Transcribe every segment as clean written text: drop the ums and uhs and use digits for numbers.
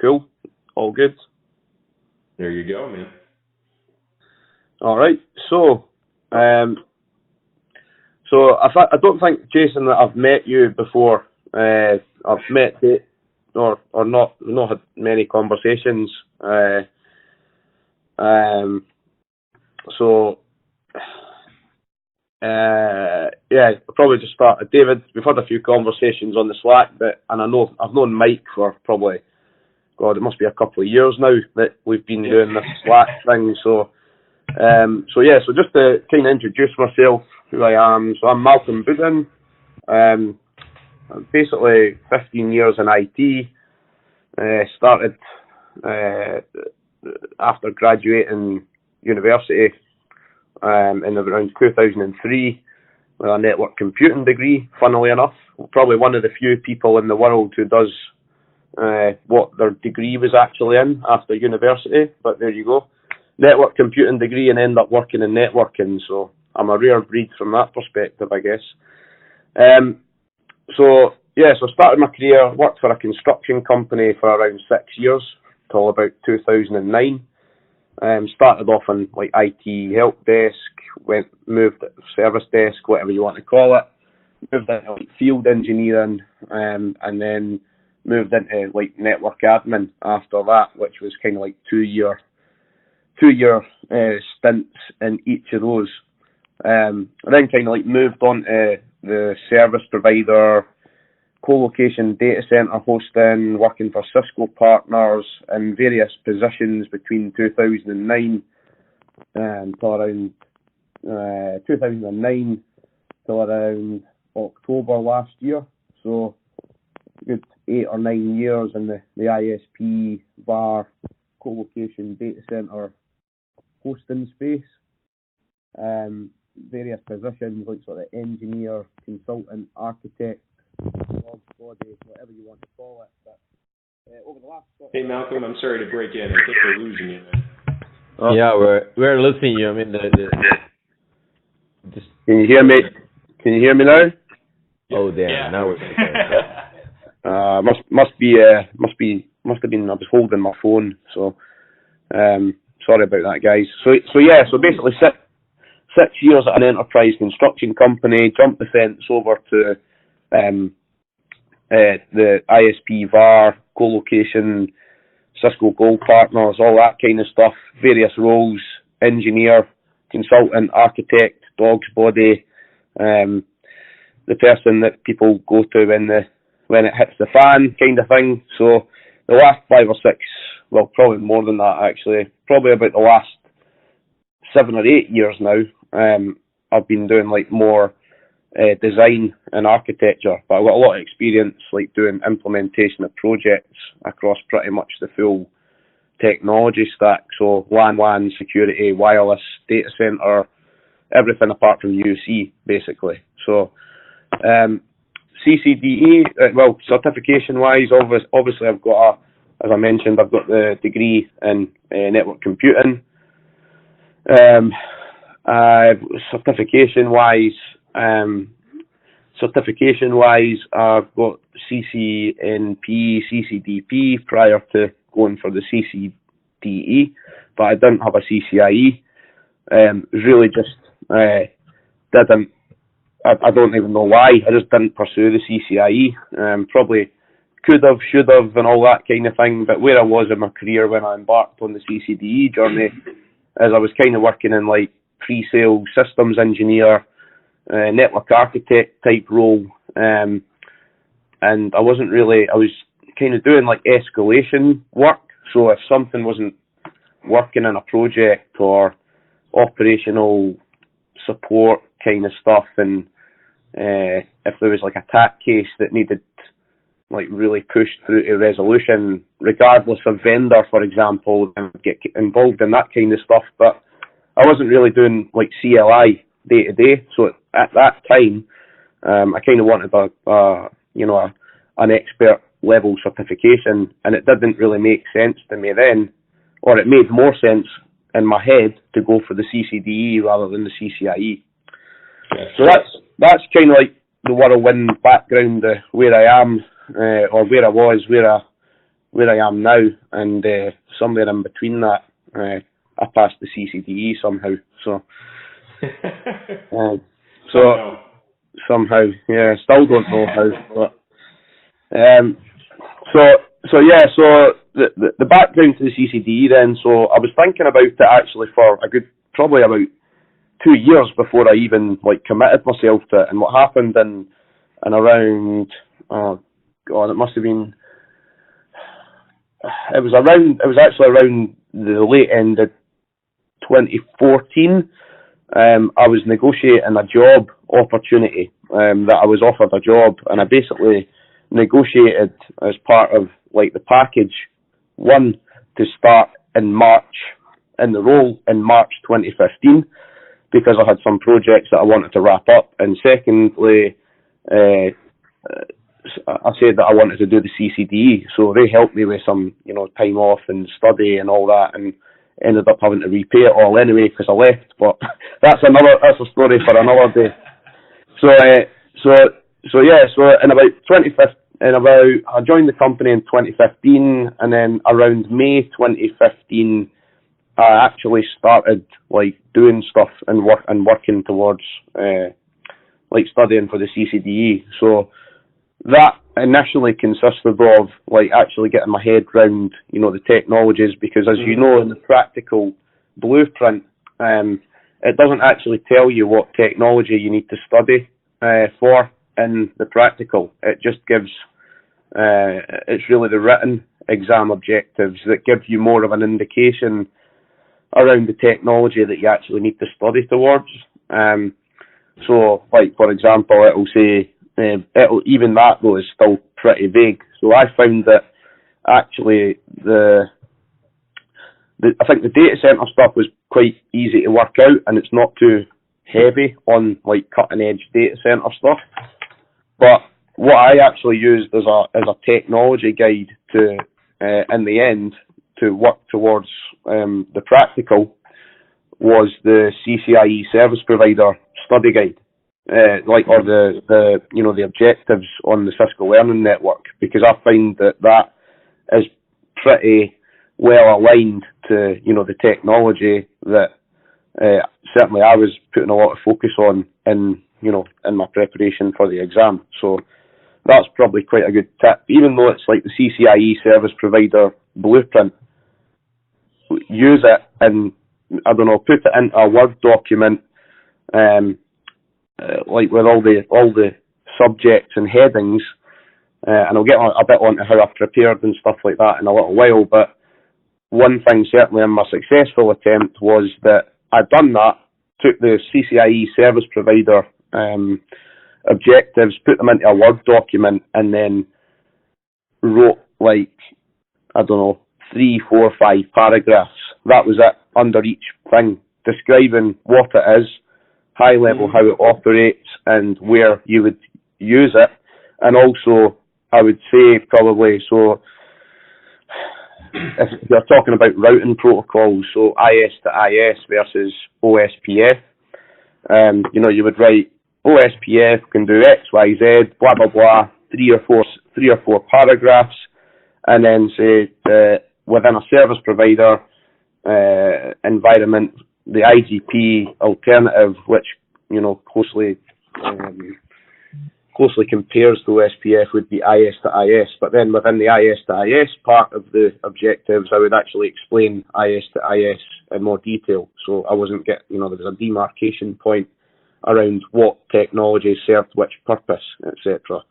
Cool. All good. There you go, man. All right. So, I don't think, Jason, that I've met you before. I've met or not had many conversations. I'll probably just start. David, we've had a few conversations on the Slack, and I've known Mike for probably, God, it must be a couple of years now that we've been doing this Slack thing. So just to kind of introduce myself, who I am. So I'm Malcolm Booden. I'm basically 15 years in IT. Started after graduating university in around 2003 with a network computing degree. Funnily enough, probably one of the few people in the world who does what their degree was actually in after university. But there you go, network computing degree, and end up working in networking. So I'm a rare breed from that perspective, I guess. So started my career, worked for a construction company for around 6 years till about 2009. Started off in like IT help desk, moved to service desk, whatever you want to call it. Moved into like field engineering, and then moved into like network admin after that, which was kind of like two year stints in each of those. I then kind of like moved on to the service provider, co-location data center hosting, working for Cisco partners in various positions between 2009 till around 2009 till around October last year. So good 8 or 9 years in the ISP, VAR, co-location data center hosting space. Various positions like sort of engineer, consultant, architect, dog body, whatever you want to call it. But over the last hey Malcolm, I'm sorry to break in. I think we're losing you, man. Yeah, we're losing you. I mean, Can you hear me? Can you hear me now? Oh damn! Yeah. Now we're. Must have been. I was holding my phone, so sorry about that, guys. So basically 6 years at an enterprise construction company, jumped the fence over to the ISP, VAR, co-location, Cisco Gold Partners, all that kind of stuff, various roles, engineer, consultant, architect, dog's body, the person that people go to when it hits the fan kind of thing. So the last 5 or 6, well, probably more than that actually, probably about the last 7 or 8 years now, I've been doing like more design and architecture, but I've got a lot of experience like doing implementation of projects across pretty much the full technology stack. So LAN, security, wireless, data center, everything apart from UC basically. So CCDE, certification wise, obviously I've got as I mentioned, I've got the degree in network computing. Certification wise, I've got CCNP, CCDP prior to going for the CCDE, but I didn't have a CCIE. Really just didn't. I don't even know why. I just didn't pursue the CCIE. Probably could have, should have, and all that kind of thing. But where I was in my career when I embarked on the CCDE journey, as I was kind of working in like pre-sale systems engineer, network architect type role, and I was kind of doing like escalation work. So if something wasn't working in a project or operational support kind of stuff, and if there was like a attack case that needed like really pushed through to resolution, regardless of vendor, for example, I would get involved in that kind of stuff. But I wasn't really doing like CLI day to day. So at that time, I kind of wanted an expert level certification, and it didn't really make sense to me then, or it made more sense in my head to go for the CCDE rather than the CCIE. Yes. So that's kind of like the whirlwind background where I am, or where I was, where where I am now, and somewhere in between that, I passed the CCDE somehow. So, somehow, yeah, still don't know how, but so the background to the CCDE then. So I was thinking about it actually for a good probably about 2 years before I even committed myself to it. And what happened in around, oh god, it must have been, it was actually around the late end of 2014. I was negotiating a job opportunity, that I was offered a job, and I basically negotiated as part of the package, one, to start in the role in March 2015, because I had some projects that I wanted to wrap up, and secondly, I said that I wanted to do the CCDE, so they helped me with some, time off and study and all that, and ended up having to repay it all anyway because I left. But that's a story for another day. So in about 2015, I joined the company in 2015, and then around May 2015, I actually started doing stuff and working towards studying for the CCDE. So that initially consisted of actually getting my head round the technologies, because as you know, in the practical blueprint, it doesn't actually tell you what technology you need to study for in the practical. It just gives it's really the written exam objectives that give you more of an indication around the technology that you actually need to study towards. So for example, it'll say even that though is still pretty vague. So I found that actually I think the data center stuff was quite easy to work out, and it's not too heavy on cutting edge data center stuff. But what I actually used as a technology guide to in the end to work towards the practical was the CCIE service provider study guide. Or the objectives on the Cisco Learning Network, because I find that is pretty well aligned to the technology that certainly I was putting a lot of focus on in my preparation for the exam. So that's probably quite a good tip, even though it's the CCIE service provider blueprint. Use it and put it into a Word document. With all the subjects and headings, and I'll get a bit onto how I've prepared and stuff like that in a little while, but one thing certainly in my successful attempt was that I'd done that, took the CCIE service provider objectives, put them into a Word document, and then wrote 3, 4, 5 paragraphs. That was it, under each thing, describing what it is, high level how it operates and where you would use it. And also I would say probably, so if you're talking about routing protocols, so IS to IS versus OSPF, you would write OSPF can do X, Y, Z, blah blah blah, three or four paragraphs, and then say within a service provider environment, the IGP alternative, which closely compares to OSPF, would be IS to IS. But then within the IS to IS part of the objectives, I would actually explain IS to IS in more detail. So I wasn't there was a demarcation point around what technology served which purpose, etc.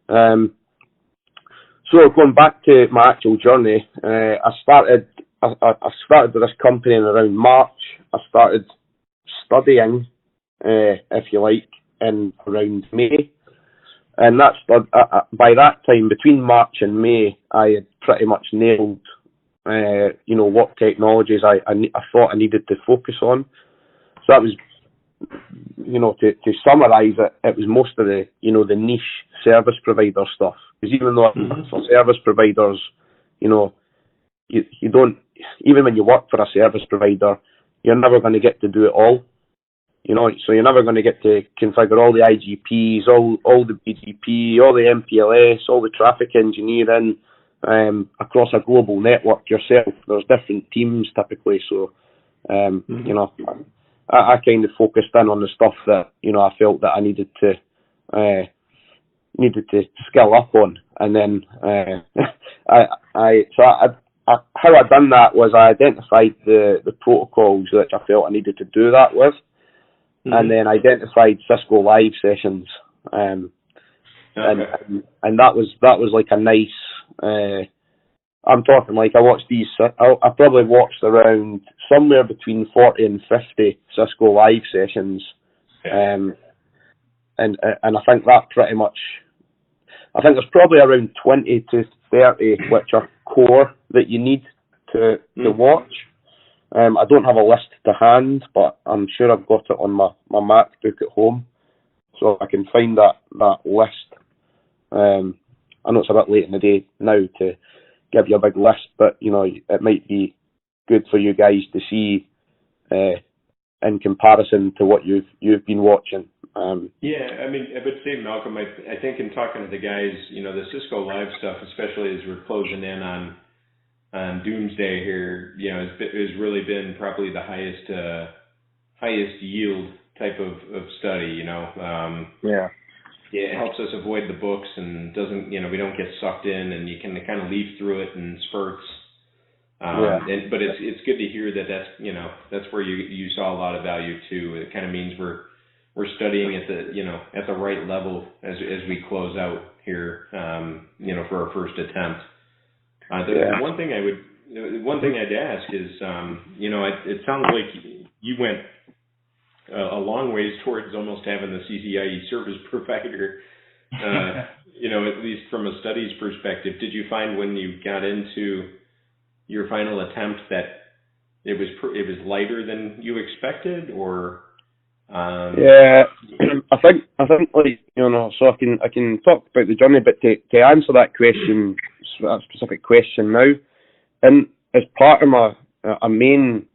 So going back to my actual journey, I started with this company in around March. I started studying, if you like, in around May. And that's by that time, between March and May, I had pretty much nailed, what technologies I thought I needed to focus on. So that was, to summarise it, it was most of the, the niche service provider stuff. Because even though for service providers, you don't, even when you work for a service provider, you're never going to get to do it all. So you're never going to get to configure all the IGPs, all the BGP, all the MPLS, all the traffic engineering, across a global network yourself. There's different teams typically, so you know, I kind of focused in on the stuff that, you know, I felt that I needed to skill up on, and then how I done that was I identified the protocols which I felt I needed to do that with, and then identified Cisco Live sessions, and that was like a nice. I'm talking like I watched these. I probably watched around somewhere between 40 and 50 Cisco Live sessions, and I think that pretty much. I think there's probably around 20 to 30 which are core that you need to watch. I don't have a list to hand, but I'm sure I've got it on my MacBook at home, so I can find that list. I know it's a bit late in the day now to give you a big list, but you know, it might be good for you guys to see in comparison to what you've been watching. Yeah, I mean, I would say, Malcolm, I think in talking to the guys, you know, the Cisco Live stuff, especially as we're closing in on Doomsday here, you know, has really been probably the highest yield type of study, you know. Yeah, it helps us avoid the books and doesn't, you know, we don't get sucked in, and you can kind of leaf through it in spurts. But it's good to hear that's, you know, that's where you saw a lot of value too. It kind of means we're studying at the, you know, at the right level as we close out here, you know, for our first attempt. The one thing I'd ask is, you know, it sounds like you went a long ways towards almost having the CCIE service provider, you know, at least from a studies perspective. Did you find when you got into your final attempt that it was lighter than you expected, or? Yeah, I think like, you know, so I can talk about the journey, but to answer that question, that specific question now, and as part of a main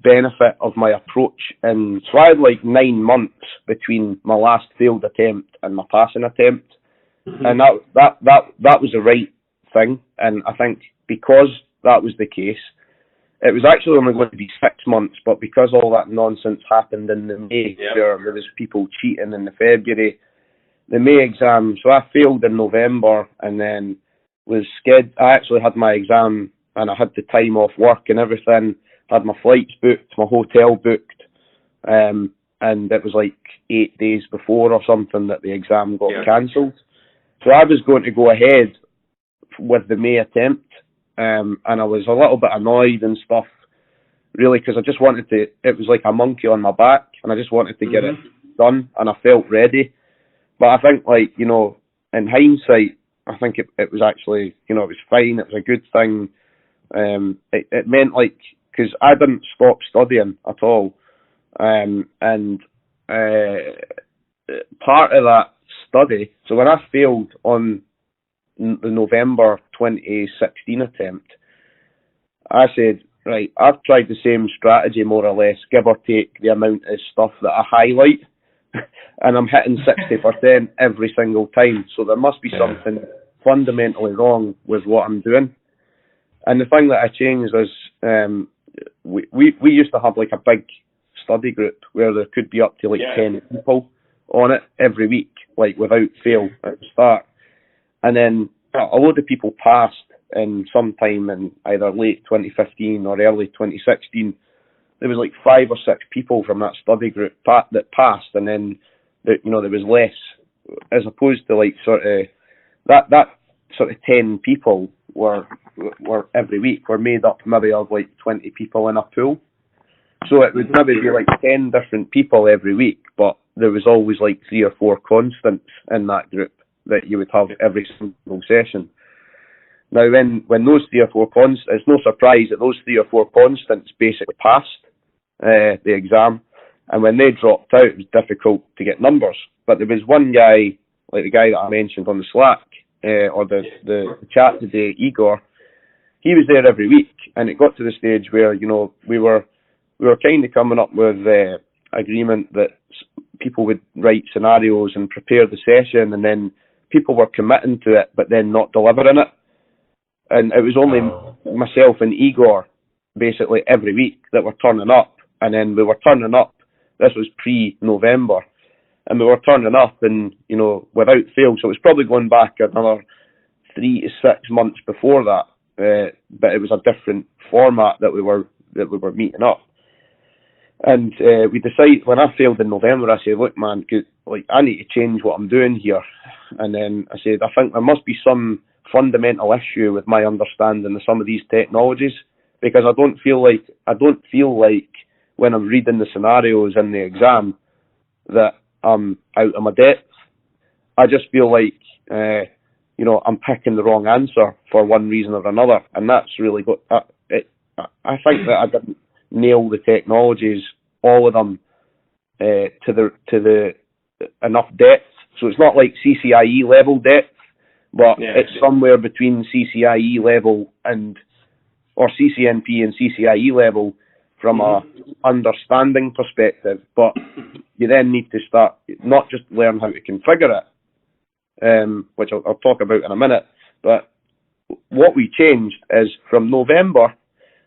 benefit of my approach, and so I had like 9 months between my last failed attempt and my passing attempt, and that was the right thing, and I think because that was the case, it was actually only going to be 6 months, but because all that nonsense happened in the May, there was people cheating in the February, the May exam, so I failed in November, and then I actually had my exam, and I had the time off work and everything, had my flights booked, my hotel booked, and it was like 8 days before or something that the exam got cancelled. So I was going to go ahead with the May attempt, and I was a little bit annoyed and stuff, really, because I just wanted to, it was like a monkey on my back, and I just wanted to get it done, and I felt ready. But I think, like, you know, in hindsight, I think it was actually, you know, it was fine, it was a good thing. It meant, like, because I didn't stop studying at all, and part of that study, so when I failed on the November 2016 attempt, I said, right, I've tried the same strategy more or less, give or take the amount of stuff that I highlight, and I'm hitting 60% every single time, so there must be something fundamentally wrong with what I'm doing. And the thing that I changed is, we used to have like a big study group where there could be up to like 10 people on it every week, like without fail at the start. And then a load of people passed in sometime in either late 2015 or early 2016. There was like 5 or 6 people from that study group that passed, and then there was less, as opposed to like sort of that sort of 10 people were every week were made up maybe of like 20 people in a pool. So it would maybe be like 10 different people every week, but there was always like 3 or 4 constants in that group that you would have every single session. Now, when those 3 or 4 constants, it's no surprise that those 3 or 4 constants basically passed the exam, and when they dropped out, it was difficult to get numbers. But there was one guy, like the guy that I mentioned on the Slack, or the chat today, Igor. He was there every week, and it got to the stage where, you know, we were kind of coming up with agreement that people would write scenarios and prepare the session, and then people were committing to it, but then not delivering it. And it was only myself and Igor, basically every week, that were turning up. And then we were turning up. This was pre-November. And we were turning up and, you know, without fail. So it was probably going back another 3 to 6 months before that. But it was a different format that we were meeting up. And we decided, when I failed in November, I said, look, man, I need to change what I'm doing here. And then I said, I think there must be some fundamental issue with my understanding of some of these technologies, because I don't feel like when I'm reading the scenarios in the exam that I'm out of my depth. I just feel like, you know, I'm picking the wrong answer for one reason or another. And that's really good. I think that I didn't nail the technologies, all of them, to the enough depth. So it's not like CCIE level depth, but it's somewhere between CCIE level or CCNP and CCIE level from a understanding perspective. But you then need to start, not just learn how to configure it, which I'll talk about in a minute, but what we changed is from November.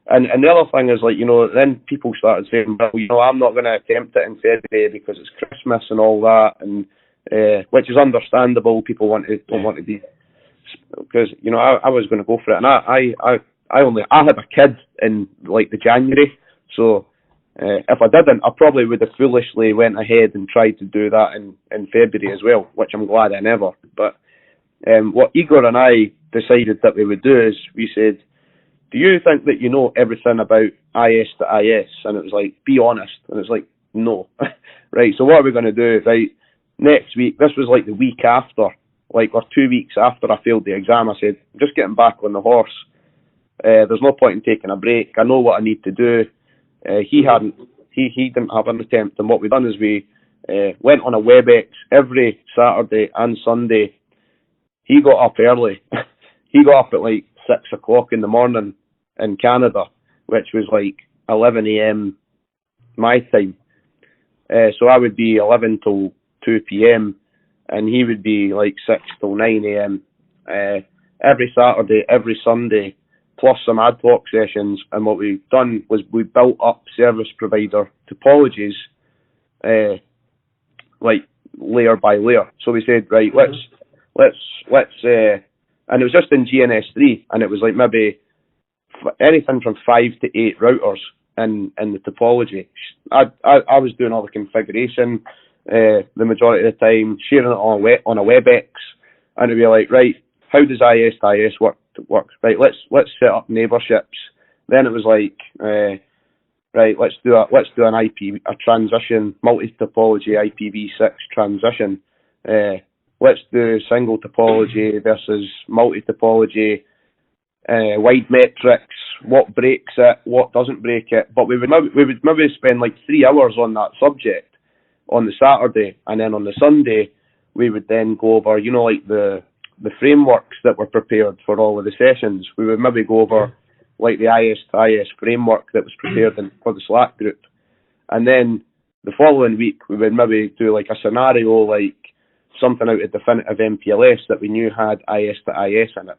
And the other thing is, like, you know, then people started saying, well, you know, I'm not going to attempt it in February because it's Christmas and all that, and which is understandable. People want to be, because, you know, I was going to go for it, and I had a kid in like the January, so if I didn't, I probably would have foolishly went ahead and tried to do that in February as well, which I'm glad I never. But what Igor and I decided that we would do is we said, do you think that you know everything about IS to IS? And it was like, be honest. And it's like, no. Right, so what are we going to do? Right, next week, this was like the week after, like, or 2 weeks after I failed the exam, I said, I'm just getting back on the horse. There's no point in taking a break. I know what I need to do. He didn't have an attempt. And what we've done is we went on a WebEx every Saturday and Sunday. He got up early. He got up at like 6 o'clock in the morning in Canada, which was like 11 a.m. my time. So I would be 11 till 2 p.m. and he would be like 6 till 9 a.m. Every Saturday, every Sunday, plus some ad hoc sessions. And what we've done was we built up service provider topologies, like layer by layer. So we said, right, let's and it was just in GNS3, and it was like maybe anything from 5 to 8 routers in the topology. I was doing all the configuration the majority of the time, sharing it on a WebEx, and it'd be like, right, how does IS to IS work? Right, let's set up neighborships. Then it was like, right, let's do an a transition, multi-topology IPv6 transition. Let's do single topology versus multi-topology, wide metrics, what breaks it, what doesn't break it. But we would maybe spend like 3 hours on that subject on the Saturday, and then on the Sunday we would then go over, you know, like the frameworks that were prepared for all of the sessions. We would maybe go over like the IS to IS framework that was prepared for the Slack group. And then the following week we would maybe do like a scenario, like something out of definitive MPLS that we knew had IS to IS in it.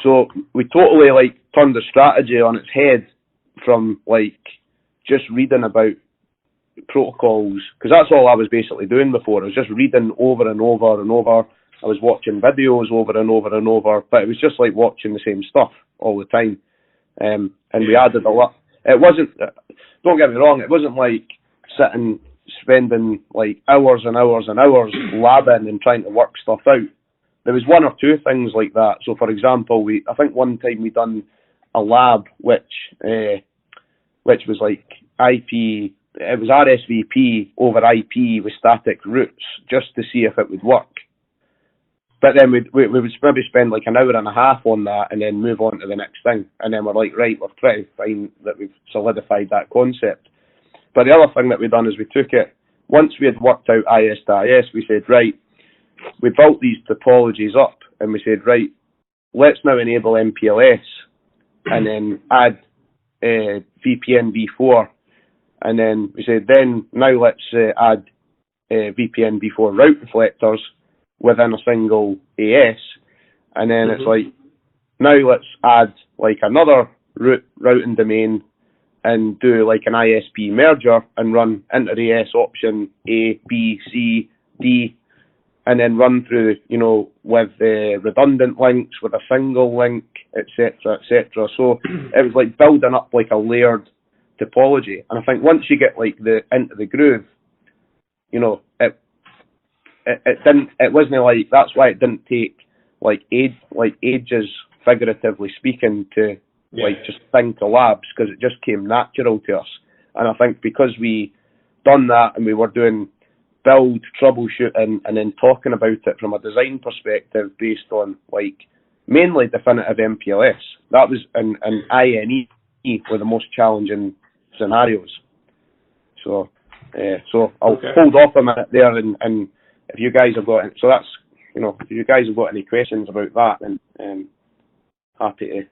So we totally like turned the strategy on its head from like just reading about protocols, because that's all I was basically doing before. I was just reading over and over and over. I was watching videos over and over and over, but it was just like watching the same stuff all the time. And we added a lot. It wasn't, don't get me wrong, it wasn't like spending like hours and hours and hours labbing and trying to work stuff out. There was 1 or 2 things like that. So for example, I think one time we done a lab which was like IP, it was RSVP over IP with static routes, just to see if it would work. But then we would maybe spend like an hour and a half on that and then move on to the next thing. And then we're like, right, we're pretty fine that we've solidified that concept. But the other thing that we've done is we took it, once we had worked out IS to IS, we said, right, we built these topologies up and we said, right, let's now enable MPLS and then add VPN v4. And then we said, then now let's add VPN v4 route reflectors. within a single AS, and then it's like, now let's add like another routing domain and do like an ISP merger and run inter-AS option A, B, C, D, and then run through, with redundant links, with a single link, etc., etc. So it was like building up like a layered topology. And I think once you get like into the groove, it wasn't like, that's why it didn't take like ages, figuratively speaking, to just think of labs, because it just came natural to us. And I think because we done that and we were doing build, troubleshooting, and then talking about it from a design perspective based on like mainly definitive MPLS, that was and INE were the most challenging scenarios. So I'll hold off a minute there, and if you guys have got, so that's, if you guys have got any questions about that, then happy to.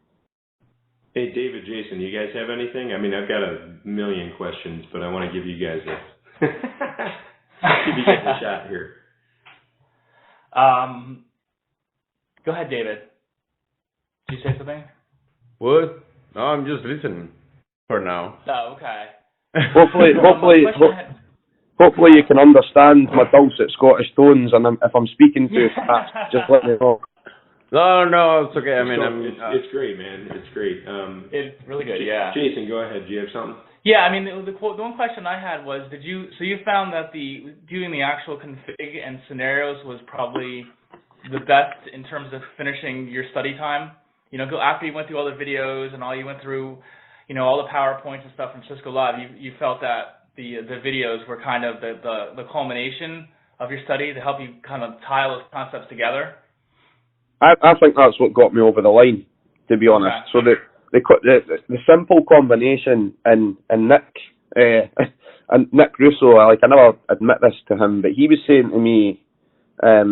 Hey, David, Jason, you guys have anything? I mean, I've got a million questions, but I want to give you guys a give you guys a shot here. Go ahead, David. Did you say something? What? No, I'm just listening for now. Oh, okay. Hopefully you can understand my dulcet Scottish tones, and if I'm speaking too fast, just let me know. No, it's okay. I mean, it's great, man. It's great. It's really good, yeah. Jason, go ahead. Do you have something? Yeah, I mean, the one question I had was, so you found that doing the actual config and scenarios was probably the best in terms of finishing your study time? After you went through all the videos and you went through, all the PowerPoints and stuff from Cisco Live, you felt that the videos were kind of the culmination of your study to help you kind of tie those concepts together? I think that's what got me over the line, to be honest. Okay. So the simple combination, and Nick and Nick Russo, I never admit this to him, but he was saying to me, I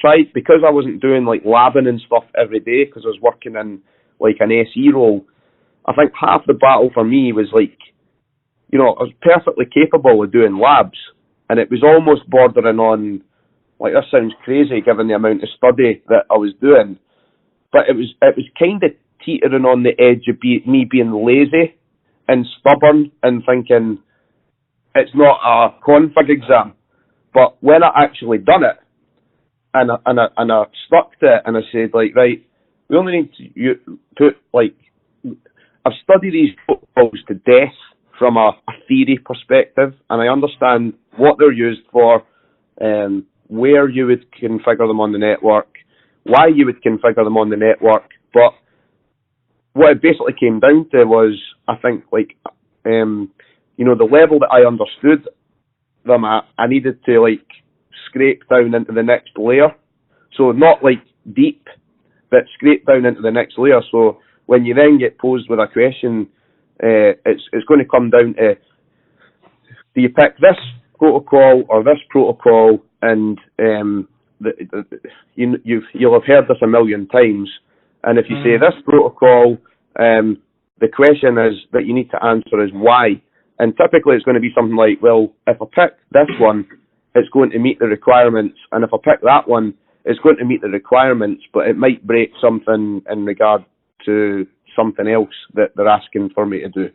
tried, because I wasn't doing like labbing and stuff every day because I was working in like an SE role. I think half the battle for me was like, I was perfectly capable of doing labs, and it was almost bordering on, like, this sounds crazy given the amount of study that I was doing, but it was kind of teetering on the edge of me being lazy and stubborn and thinking it's not a config exam. But when I actually done it, and I stuck to it, and I said, like, right, we only need to put, like, I've studied these protocols to death from a theory perspective, and I understand what they're used for, where you would configure them on the network, why you would configure them on the network. But what it basically came down to was, I think, like, the level that I understood them at, I needed to, like, scrape down into the next layer. So not, like, deep, but scrape down into the next layer. So when you then get posed with a question, it's going to come down to, do you pick this protocol or this protocol? And you'll have heard this a million times. And if you say this protocol, the question that you need to answer is why. And typically it's going to be something like, well, if I pick this one, it's going to meet the requirements, and if I pick that one, it's going to meet the requirements, but it might break something in regard to something else that they're asking for me to do.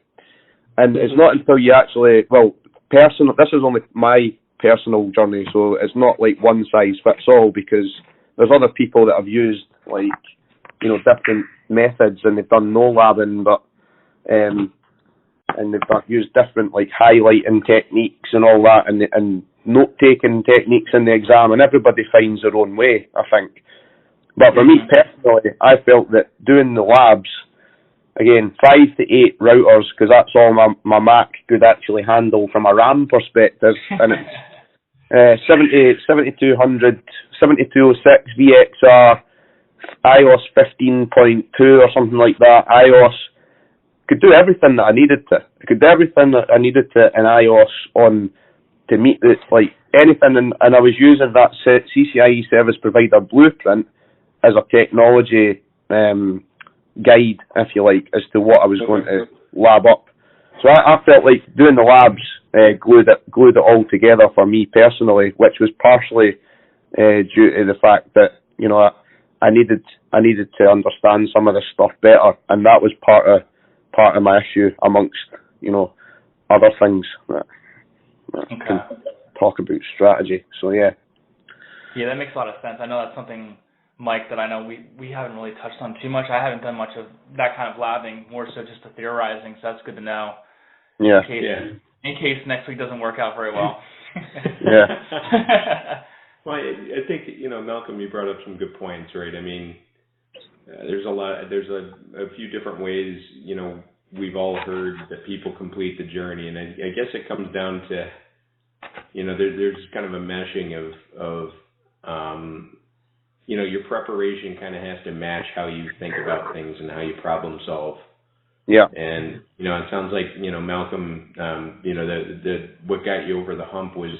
And it's not until you actually, this is only my personal journey, so it's not like one size fits all, because there's other people that have used, like, different methods, and they've done no labbing, but and they've used different, like, highlighting techniques and all that, and note-taking techniques in the exam, and everybody finds their own way, I think. But for me personally, I felt that doing the labs, again, 5 to 8 routers, because that's all my Mac could actually handle from a RAM perspective, and it's 7200, 7206 VXR, iOS 15.2 or something like that. iOS could do everything that I needed to. It could do everything that I needed to in iOS to meet this, like, anything, and I was using that CCIE service provider blueprint as a technology guide, if you like, as to what I was going to lab up. So I felt like doing the labs glued it all together for me personally, which was partially due to the fact that, you know, I needed to understand some of this stuff better, and that was part of my issue, amongst, you know, other things that can talk about strategy. So yeah. Yeah, that makes a lot of sense. I know that's something, Mike, that I know we haven't really touched on too much. I haven't done much of that kind of labbing, more so just the theorizing, so that's good to know. Yeah. In case next week doesn't work out very well. Yeah. Well, I think, you know, Malcolm, you brought up some good points, right? I mean, there's a few different ways, you know, we've all heard that people complete the journey, and I guess it comes down to, you know, there's kind of a meshing of you know, your preparation kind of has to match how you think about things and how you problem solve. Yeah. And, you know, it sounds like, you know, Malcolm, you know, what got you over the hump was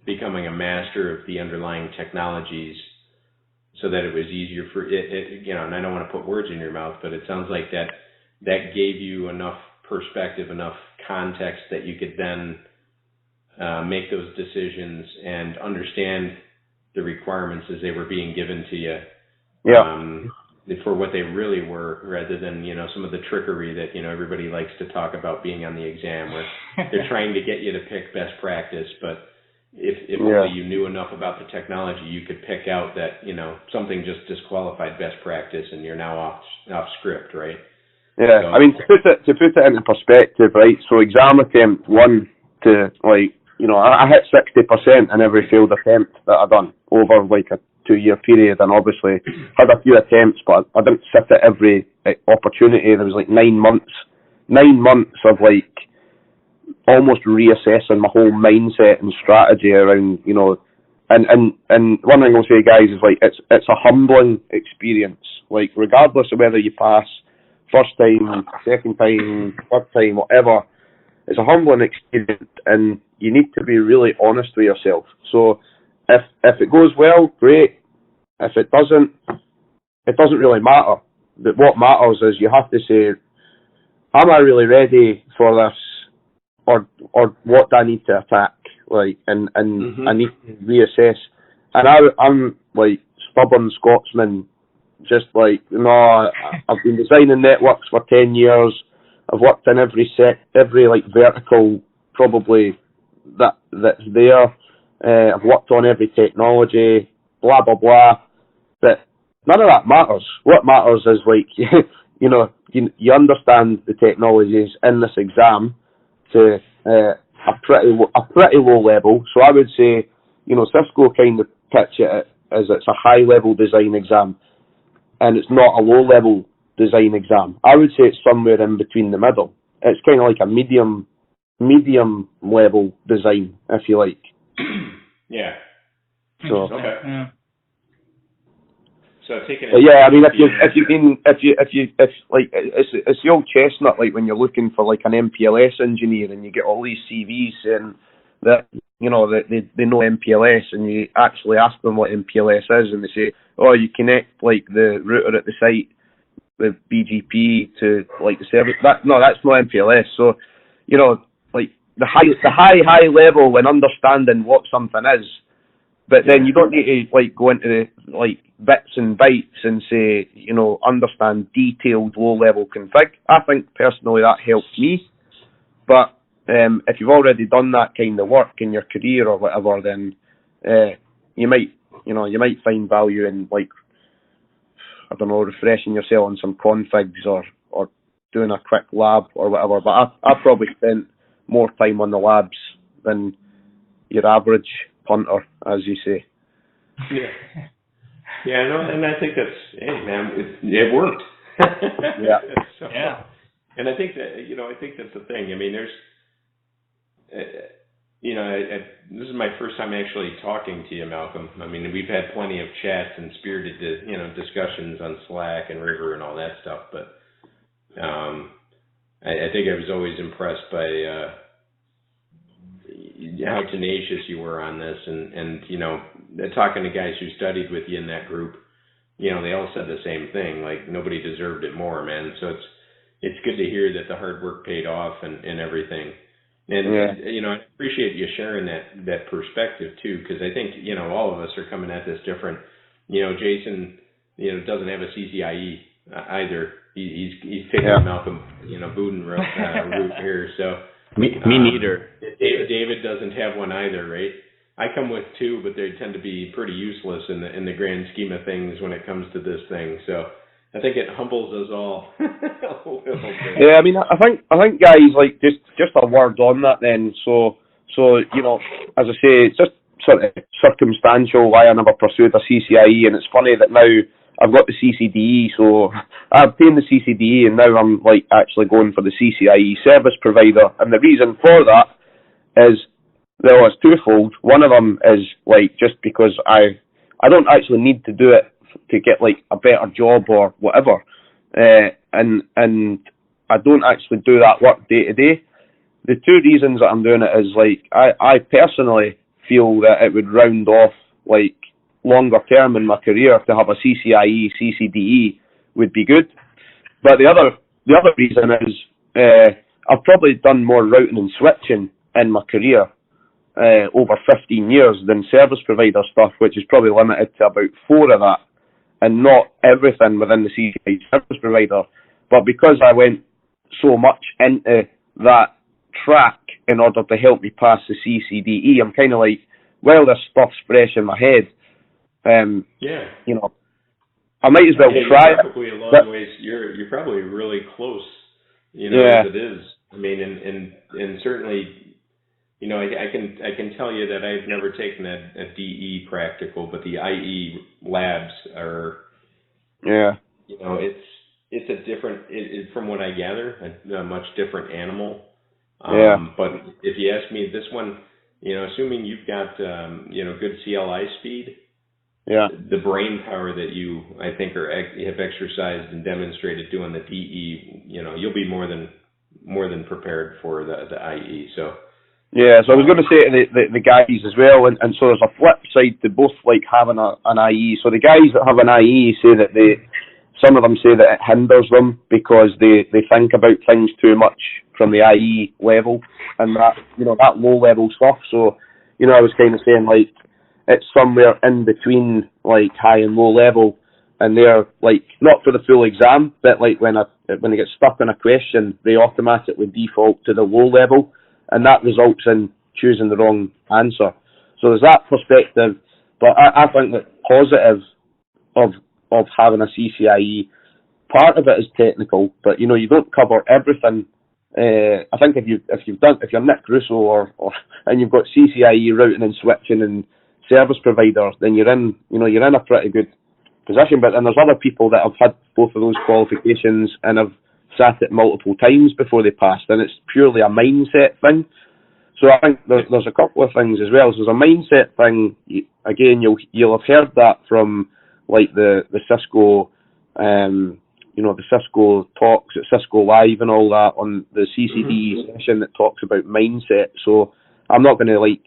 becoming a master of the underlying technologies, so that it was easier for it, you know, and I don't want to put words in your mouth, but it sounds like that gave you enough perspective, enough context that you could then make those decisions and understand the requirements as they were being given to you. Yeah. For what they really were, rather than, you know, some of the trickery that, you know, everybody likes to talk about being on the exam, where they're trying to get you to pick best practice, but if only you knew enough about the technology, you could pick out that, you know, something just disqualified best practice and you're now off script, right? Yeah, So, I mean, to put it into perspective, right? So exam attempt 1 to, like, you know, I hit 60% in every failed attempt that I done over like a 2-year period, and obviously had a few attempts, but I didn't sit at every opportunity. There was like 9 months of like almost reassessing my whole mindset and strategy around, you know, and one thing I'll say, guys, is like it's a humbling experience. Like, regardless of whether you pass first time, second time, third time, whatever, it's a humbling experience, and you need to be really honest with yourself. So if it goes well, great. If it doesn't, it doesn't really matter. But what matters is you have to say, am I really ready for this, or what do I need to attack? Like, and I need to reassess. And I'm like stubborn Scotsman, just like, you know, I've been designing networks for 10 years. I've worked in every like vertical probably that's there. I've worked on every technology, blah blah blah. But none of that matters. What matters is, like, you know, you understand the technologies in this exam to a pretty low level. So I would say, you know, Cisco kind of pitch it as it's a high level design exam, and it's not a low level design exam. I would say it's somewhere in between the middle. It's kind of like a medium level design, if you like. Yeah. So okay. Yeah. So taking it. Yeah, I mean, if like it's the old chestnut, like when you're looking for like an MPLS engineer and you get all these CVs saying that, you know, that they know MPLS, and you actually ask them what MPLS is, and they say, oh, you connect like the router at the site with BGP to like the service. That's not MPLS. So, you know, like the high level when understanding what something is, but then you don't need to like go into the like bits and bytes and say, you know, understand detailed low level config. I think personally that helps me, but if you've already done that kind of work in your career or whatever, then you might find value in, like, I don't know, refreshing yourself on some configs or doing a quick lab or whatever. But I've probably spent more time on the labs than your average punter, as you say. Yeah. Yeah, no, and I think that's, hey man, it worked. Yeah. So, Yeah. And I think that's the thing. I mean, there's, this is my first time actually talking to you, Malcolm. I mean, we've had plenty of chats and spirited, discussions on Slack and River and all that stuff, but I think I was always impressed by how tenacious you were on this, and talking to guys who studied with you in that group, they all said the same thing, like nobody deserved it more, man. So it's good to hear that the hard work paid off and everything. And you know, I appreciate you sharing that perspective too, because I think, you know, all of us are coming at this different. You know, Jason, you know, doesn't have a CCIE either. He's taking Malcolm, you know, Booden route here. So me neither. David doesn't have one either, right? I come with two, but they tend to be pretty useless in the grand scheme of things when it comes to this thing. So I think it humbles us all a little bit. Yeah, I mean, I think guys, like, just a word on that then. So you know, as I say, it's just sort of circumstantial why I never pursued a CCIE, and it's funny that now I've got the CCDE, so I've obtained the CCDE, and now I'm like actually going for the CCIE service provider. And the reason for that is, well, it's twofold. One of them is like just because I don't actually need to do it to get like a better job or whatever, and I don't actually do that work day to day. The two reasons that I'm doing it is like I personally feel that it would round off like longer term in my career to have a CCIE, CCDE would be good. But the other reason is I've probably done more routing and switching in my career over 15 years than service provider stuff, which is probably limited to about 4 of that, and not everything within the CCIE service provider. But because I went so much into that track in order to help me pass the CCDE, I'm kind of like, well, this stuff's fresh in my head. You know, I might as well try it. Probably a long ways. You're probably really close. You know, as it is. I mean, and certainly, you know, I can tell you that I've never taken a DE practical, but the IE labs are. Yeah. You know, it's a different. From what I gather, a much different animal. But if you ask me, this one, you know, assuming you've got you know, good CLI speed. Yeah. The brain power that you, I think, have exercised and demonstrated doing the DE, you know, you'll be more than prepared for the IE. So. Yeah, so I was going to say to the guys as well, and so there's a flip side to both like having an IE. So the guys that have an IE say that some of them say that it hinders them because they think about things too much from the IE level and that, you know, that low level stuff. So, you know, I was kind of saying like it's somewhere in between like high and low level, and they're like not for the full exam, but like when they get stuck in a question, they automatically default to the low level. And that results in choosing the wrong answer. So there's that perspective. But I think that positive of having a CCIE, part of it is technical, but you know, you don't cover everything. I think if you're Nick Russo and you've got CCIE routing and switching and service provider, then you're in a pretty good position. But then there's other people that have had both of those qualifications and have sat it multiple times before they passed, and it's purely a mindset thing. So I think there's a couple of things as well. So there's a mindset thing. Again, you'll have heard that from like the Cisco, you know, the Cisco talks at Cisco Live and all that on the CCDE session that talks about mindset. So I'm not going to like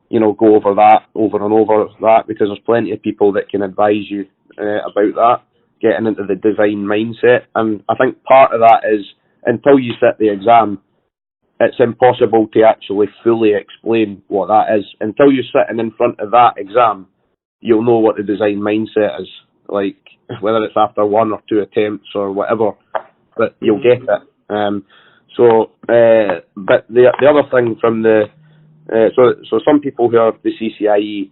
you know, go over and over that because there's plenty of people that can advise you about that, getting into the design mindset. And I think part of that is until you sit the exam, it's impossible to actually fully explain what that is. Until you're sitting in front of that exam, you'll know what the design mindset is, like whether it's after 1 or 2 attempts or whatever, but you'll get it. But the other thing from the so some people who are the CCIE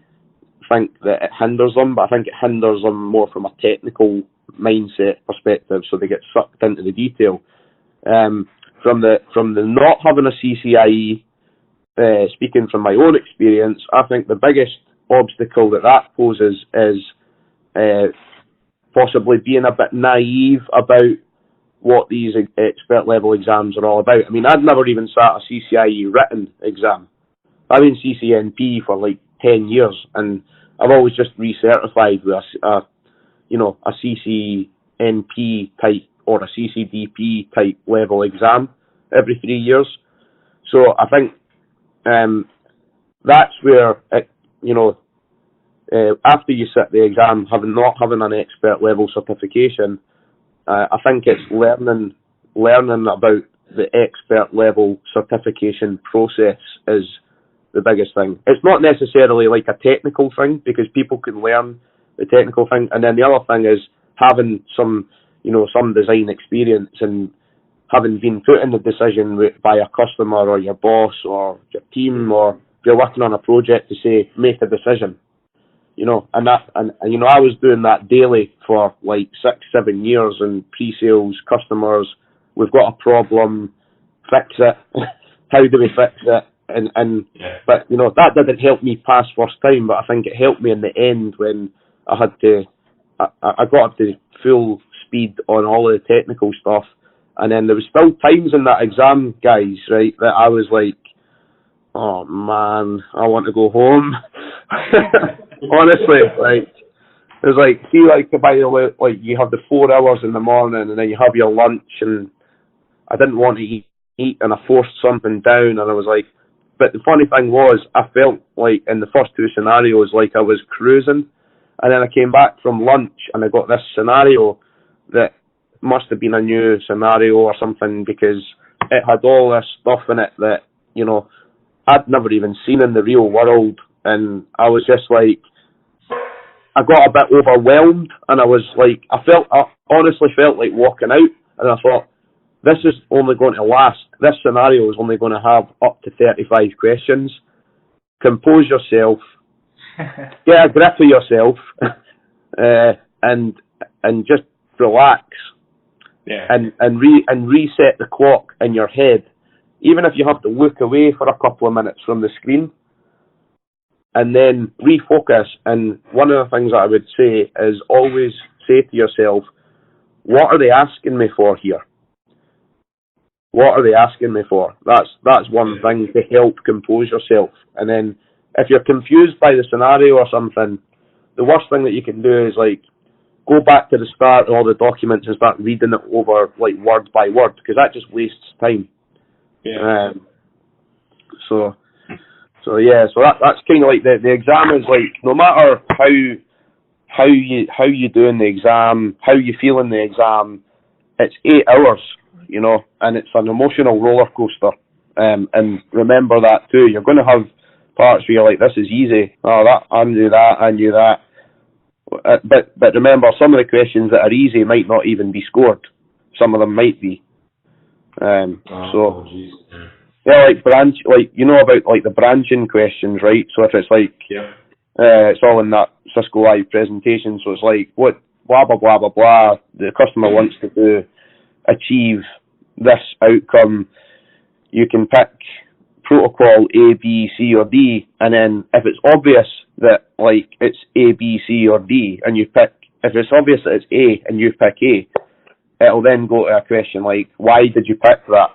think that it hinders them, but I think it hinders them more from a technical mindset perspective, so they get sucked into the detail. From the not having a CCIE, speaking from my own experience, I think the biggest obstacle that poses is possibly being a bit naive about what these expert level exams are all about. I mean, I'd never even sat a CCIE written exam. I've been CCNP for like 10 years, and I've always just recertified with a CCNP type or a CCDP type level exam every 3 years. So I think that's where after you sit the exam, not having an expert level certification, I think it's learning about the expert level certification process is the biggest thing. It's not necessarily like a technical thing, because people can learn the technical thing, and then the other thing is having some design experience and having been put in the decision by a customer or your boss or your team, or if you're working on a project, to say, make a decision. And I was doing that daily for like 6-7 years in pre-sales, customers, we've got a problem, fix it. How do we fix it? But that didn't help me pass first time, but I think it helped me in the end when I got up to full speed on all of the technical stuff. And then there was still times in that exam, guys, right, that I was like, oh man, I want to go home. Honestly, like, it was like, see, like, by the way, like, you have the 4 hours in the morning and then you have your lunch, and I didn't want to eat and I forced something down, and I was like, but the funny thing was, I felt like in the first 2 scenarios like I was cruising, and then I came back from lunch and I got this scenario that must have been a new scenario or something, because it had all this stuff in it that, I'd never even seen in the real world, and I was just like, I got a bit overwhelmed, and I honestly felt like walking out, and I thought, this is only going to last, this scenario is only going to have up to 35 questions. Compose yourself, get a grip of yourself, and just relax, and reset the clock in your head, even if you have to look away for a couple of minutes from the screen, and then refocus. And one of the things that I would say is always say to yourself, what are they asking me for here? What are they asking me for? That's one thing to help compose yourself. And then if you're confused by the scenario or something, the worst thing that you can do is like go back to the start of all the documents and start reading it over like word by word, because that just wastes time. So that's kind of like the exam is like, no matter how you do in the exam, how you feel in the exam, it's 8 hours, and it's an emotional roller coaster. And remember that too. You're going to have parts where you're like, this is easy. Oh, I knew that. But remember, some of the questions that are easy might not even be scored. Some of them might be. Like branch, like about like the branching questions, right? So if it's like, it's all in that Cisco Live presentation. So it's like, what, blah blah blah blah blah. The customer wants to achieve this outcome. You can pick protocol A, B, C, or D, and then if it's obvious that like it's A, B, C, or D, and you pick, if it's obvious that it's A and you pick A, it'll then go to a question like, why did you pick that?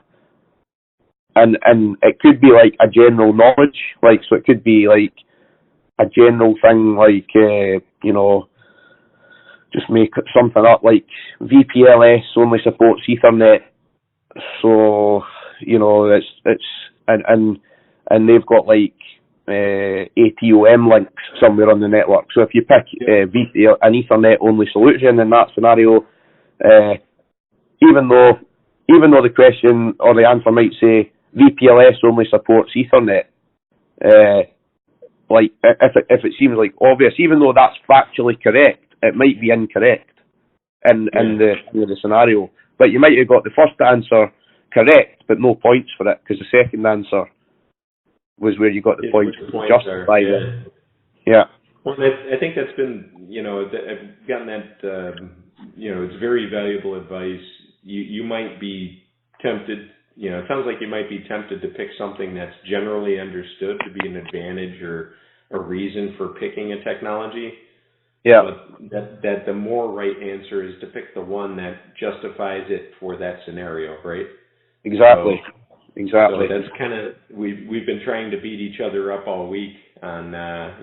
And it could be like a general knowledge, like, so it could be like a general thing, like just make something up, like VPLS only supports Ethernet, so it's and they've got like ATOM links somewhere on the network. So if you pick an Ethernet only solution in that scenario, even though the question or the answer might say VPLS only supports Ethernet, like if it seems like obvious, even though that's factually correct, it might be incorrect in the scenario. But you might have got the first answer correct, but no points for it, because the second answer was where you got the points to justify it. Yeah. Well, I think that's been, I've gotten that, it's very valuable advice. You might be tempted, it sounds like you might be tempted to pick something that's generally understood to be an advantage or a reason for picking a technology. Yeah. But that the more right answer is to pick the one that justifies it for that scenario, right? Exactly. So that's kind of, we've been trying to beat each other up all week on,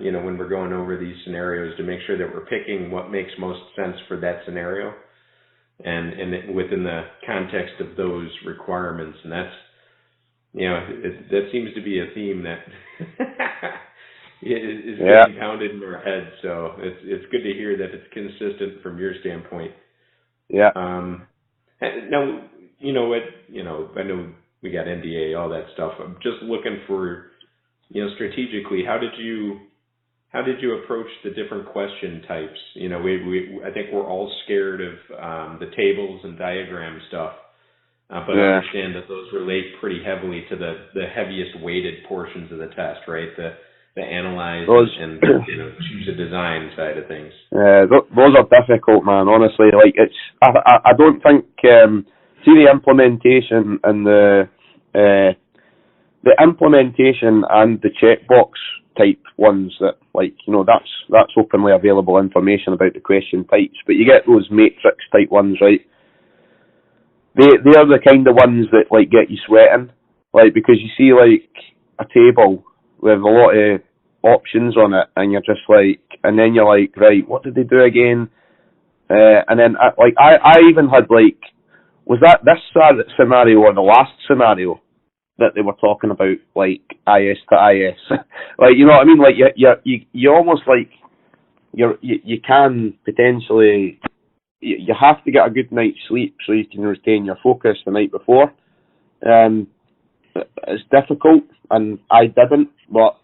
when we're going over these scenarios, to make sure that we're picking what makes most sense for that scenario and within the context of those requirements. And that's, that seems to be a theme that is getting pounded in our heads. So it's good to hear that it's consistent from your standpoint. Yeah. Now, you know what, I know we got NDA, all that stuff. I'm just looking for, strategically, how did you approach the different question types? I think we're all scared of the tables and diagram stuff, but I understand that those relate pretty heavily to the heaviest weighted portions of the test, right? The analyze and choose a design side of things. Those are difficult, man. Honestly, like I don't think see the implementation and the implementation and the checkbox type ones that that's openly available information about the question types. But you get those matrix type ones, right? They are the kind of ones that get you sweating, because you see a table with a lot of options on it, and you're just and then you're right, what did they do again? And then I even had was that this scenario or the last scenario that they were talking about, IS to IS? You know what I mean? You almost you can potentially, you have to get a good night's sleep so you can retain your focus the night before. It's difficult, and I didn't, but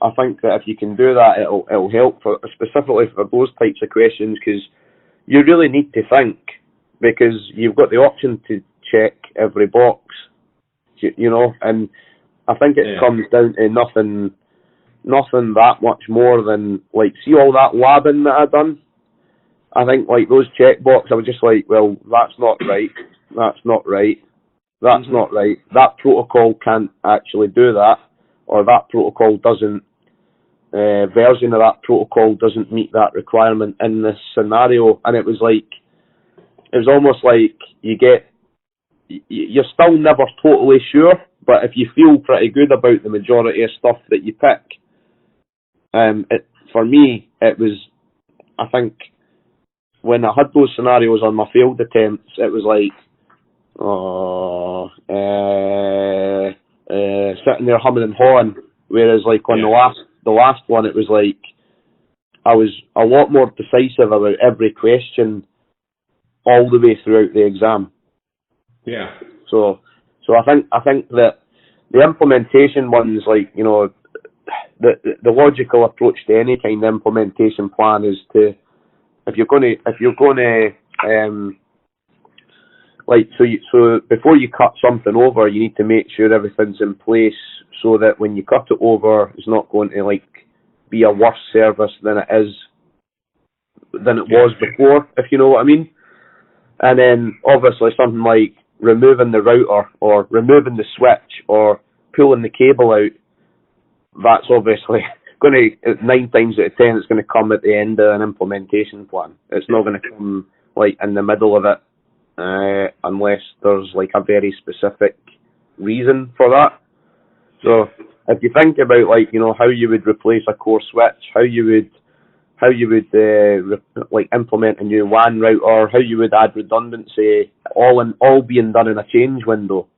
I think that if you can do that, it'll help, specifically for those types of questions, because you really need to think, because you've got the option to check every box, and I think it comes down to nothing that much more than, see all that labbing that I've done? I think, those check boxes, I was just well, that's not right, that's not right, that's not right, that protocol can't actually do that, or that protocol doesn't, version of that protocol doesn't meet that requirement in this scenario. And it was almost you're still never totally sure, but if you feel pretty good about the majority of stuff that you pick, for me, it was, I think, when I had those scenarios on my failed attempts, it was sitting there humming and hawing, whereas on the last one, it was I was a lot more decisive about every question all the way throughout the exam. Yeah. So I think that the implementation ones, the logical approach to any kind of implementation plan is to, if you're going to so before you cut something over, you need to make sure everything's in place so that when you cut it over, it's not going to be a worse service than it was before, if you know what I mean. And then obviously something like removing the router or removing the switch or pulling the cable out, that's obviously going to, 9 times out of 10, it's going to come at the end of an implementation plan. It's not going to come in the middle of it. Unless there's a very specific reason for that. So if you think about how you would replace a core switch, how you would implement a new WAN router, how you would add redundancy, all being done in a change window.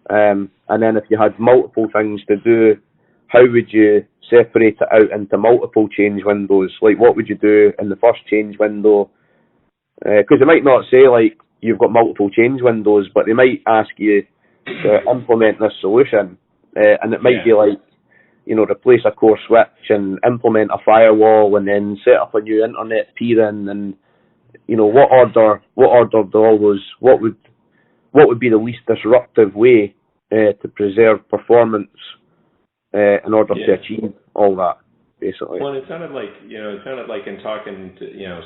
And then if you had multiple things to do, how would you separate it out into multiple change windows? What would you do in the first change window? Because it might not say you've got multiple change windows, but they might ask you to implement this solution, and it might be replace a core switch and implement a firewall and then set up a new internet peering, and what order do all those, what would be the least disruptive way to preserve performance in order to achieve all that, basically. Well, it sounded like in talking to,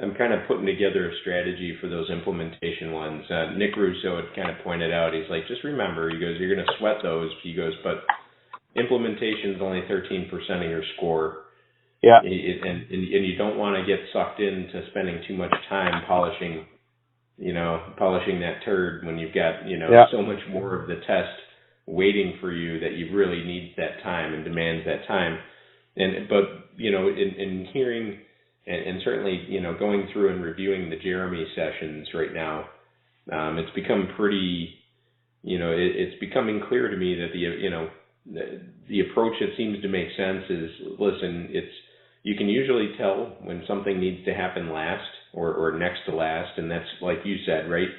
I'm kind of putting together a strategy for those implementation ones. Nick Russo had kind of pointed out, he's just remember, he goes, you're going to sweat those. He goes, but implementation is only 13% of your score. Yeah. And you don't want to get sucked into spending too much time polishing that turd when you've got, so much more of the test waiting for you that you really need that time and demands that time. But in hearing, and certainly, going through and reviewing the Jeremy sessions right now, it's become pretty, it's becoming clear to me that the approach that seems to make sense is, listen, you can usually tell when something needs to happen last or next to last, and that's like you said, right?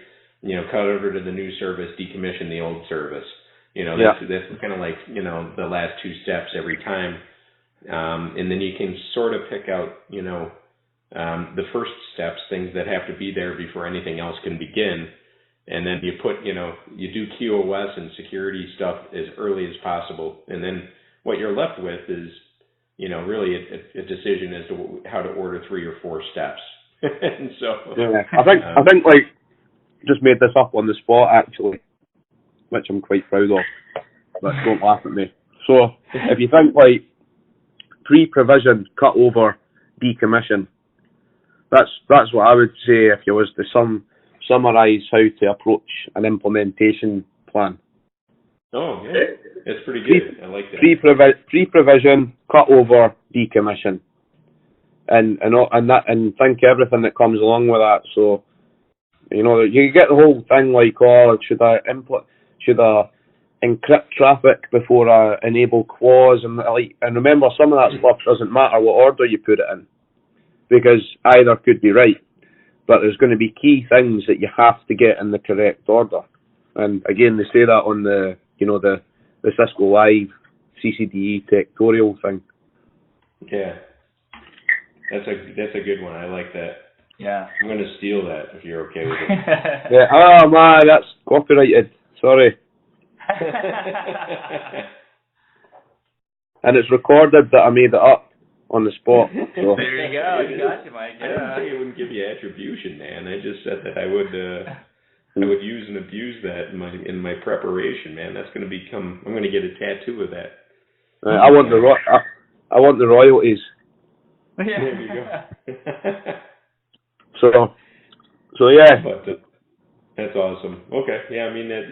cut over to the new service, decommission the old service. That's kind of like, the last two steps every time. And then you can sort of pick out, the first steps, things that have to be there before anything else can begin. And then you put, you do QoS and security stuff as early as possible. And then what you're left with is, really a decision as to how to order 3 or 4 steps. And so, I think like, just made this up on the spot actually, which I'm quite proud of, but don't laugh at me. So if you think like pre-provision, cut over, decommission, that's what I would say if you was to summarise how to approach an implementation plan. Oh, yeah, that's pretty good. I like that. Pre-provision, cut over, decommission, and think everything that comes along with that. So, you get the whole thing like, should I encrypt traffic before I enable clause, and remember, some of that stuff doesn't matter what order you put it in, because either could be right, but there's going to be key things that you have to get in the correct order. And again, they say that on the Cisco Live CCDE Tectorial thing. Yeah, that's a good one. I like that. Yeah. I'm going to steal that if you're okay with it. Yeah. Oh man, that's copyrighted. Sorry. And it's recorded that I made it up on the spot. So. There you go. You got you, Mike. Yeah. I didn't say it wouldn't give you attribution, man. I just said that I would use and abuse that in my preparation, man. That's going to become. I'm going to get a tattoo of that. I want the royalties. Yeah. There you go. So yeah. But that's awesome. Okay. Yeah. I mean that.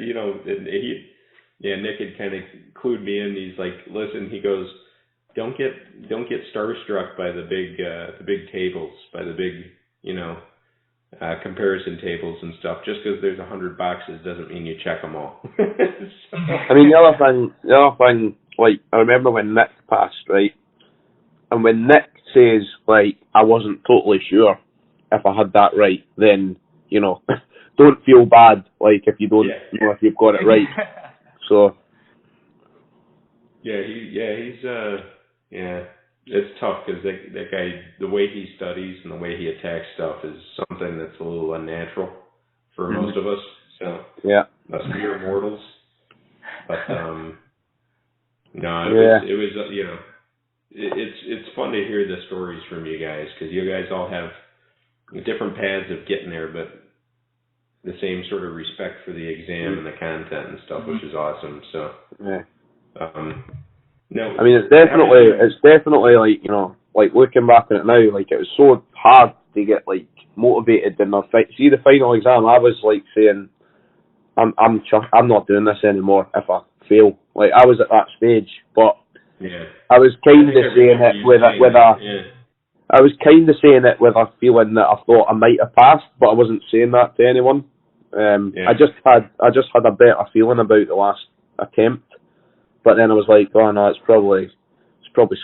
Nick had kind of clued me in. He's like, listen. He goes, don't get starstruck by the big tables, by the big comparison tables and stuff. Just because there's 100 boxes doesn't mean you check them all. So. I mean, the other thing, like, I remember when Nick passed, right? And when Nick says, like, I wasn't totally sure if I had that right, then, don't feel bad, like, if you don't know if you've got it right. So. It's tough because that guy, the way he studies and the way he attacks stuff is something that's a little unnatural for most of us. So us mere mortals. But it was it's fun to hear the stories from you guys because you guys all have different paths of getting there, but the same sort of respect for the exam and the content and stuff, which is awesome. So. No, I mean, it's definitely like, like looking back on it now, like it was so hard to get like motivated in the final exam. I was like saying, I'm not doing this anymore if I fail. Like I was at that stage, but I was kind of saying it with a feeling that I thought I might have passed, but I wasn't saying that to anyone. I just had a better feeling about the last attempt. But then I was like, oh no, it's probably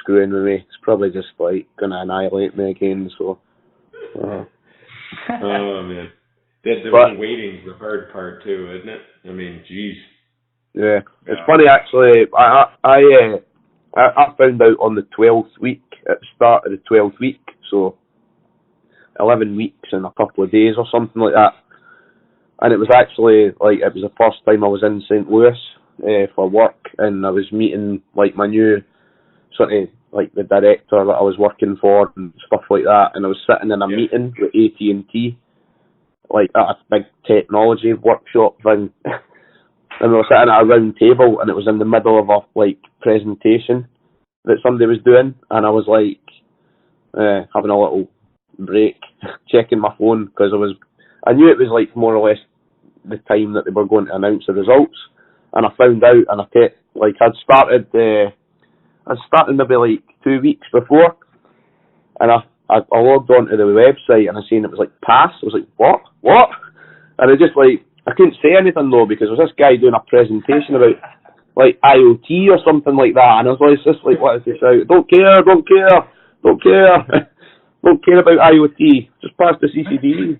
screwing with me. It's probably just like gonna annihilate me again. So. Oh man, the waiting's the hard part too, isn't it? I mean, geez. Yeah, it's funny actually. I found out on the 12th week, at the start of the 12th week, so 11 weeks and a couple of days or something like that. And it was actually like it was the first time I was in St. Louis. For work, and I was meeting like my new sort of like the director that I was working for and stuff like that, and I was sitting in a meeting with AT&T, like at a big technology workshop thing, and we were sitting at a round table, and it was in the middle of a like presentation that somebody was doing, and I was like having a little break, checking my phone because I knew it was like more or less the time that they were going to announce the results. And I found out, and I kept, like, I'd started maybe like 2 weeks before, and I logged onto the website and I seen it was like pass. I was like, what? And I just like, I couldn't say anything though because there was this guy doing a presentation about like IoT or something like that, and I was like, just like, what is this out? Don't care about IoT. Just pass the CCDE.